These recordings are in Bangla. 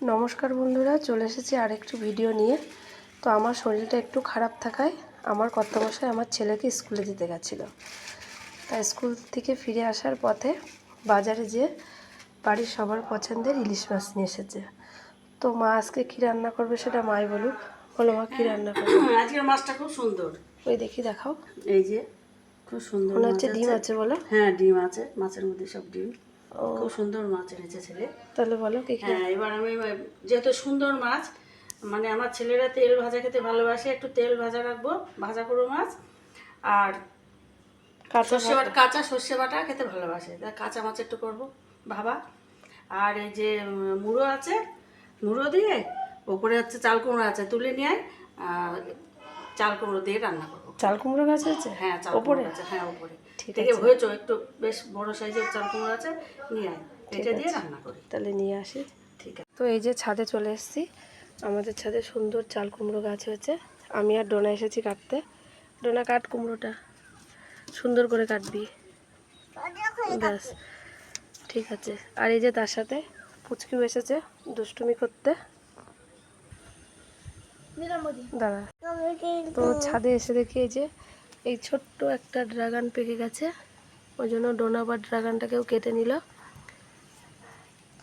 নমস্কার বন্ধুরা, চলে এসেছি আরেকটু ভিডিও নিয়ে। তো আমার শরীরটা একটু খারাপ থাকায় আমার কর্তামশাই আমার ছেলেকে স্কুলে দিতে গেছিলো। তাই স্কুল থেকে ফিরে আসার পথে বাজারে যেয়ে বাড়ির সবার পছন্দের ইলিশ মাছ নিয়ে এসেছে। তো মা আজকে কী রান্না করবে সেটা মাই বলুক। বলো মা, কী রান্না করবে? আজকের মাছটা খুব সুন্দর। ওই দেখি, দেখাও। এই যে খুব সুন্দর মনে মাছ হচ্ছে ডিম আছে। বলো। হ্যাঁ, ডিম আছে, মাছের মধ্যে সব ডিম। খুব সুন্দর মাছ এনেছে ছেলে। তাহলে বলো কি? হ্যাঁ, এবার আমি যেহেতু সুন্দর মাছ, মানে আমার ছেলেরা তেল ভাজা খেতে ভালোবাসে, একটু তেল ভাজা রাখবো, ভাজা করবো মাছ। আর কাঁচা সর্ষে বাটা খেতে ভালোবাসে, তাই কাঁচা মাছ একটু করবো ভাবা। আর এই যে মুড়ো আছে, মুড়ো দিয়ে ওপরে হচ্ছে চাল কুমড়ো আছে, তুলে নিয়ে চাল কুমড়ো দিয়ে রান্না করবো। চাল কুমড়ো গাছ আছে? হ্যাঁ, চাল কুমড়ো আছে, হ্যাঁ ওপরে। ঠিক থেকে আছে, হয়েছে একটু বেশ বড় সাইজের চাল কুমড়ো আছে, নিয়ে আয়, এটা দিয়ে রান্না করি। তাহলে নিয়ে আসি। ঠিক আছে। তো এই যে ছাদে চলে এসেছি। আমাদের ছাদে সুন্দর চাল কুমড়ো গাছ হয়েছে। আমি আর ডোনা এসেছি কাটতে। ডোনা, কাট কুমড়োটা, সুন্দর করে কাটবি, ব্যাস। ঠিক আছে। আর এই যে তার সাথে পুচকিও এসেছে দুষ্টুমি করতে। দাঁড়া। তো ছাদে এসে দেখি এই ছোট্ট একটা ড্রাগন পেকে গেছে। ওই জন্য ডোনা বা ড্রাগনটাকেও কেটে নিল।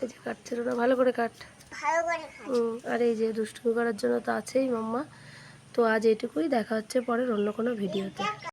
এই যে কাটছে ডোনা, ভালো করে কাট। আর এই যে দুষ্টুমি করার জন্য তো আছেই মাম্মা। তো আজ এইটুকুই, দেখা হচ্ছে পরের অন্য কোনো ভিডিওতে।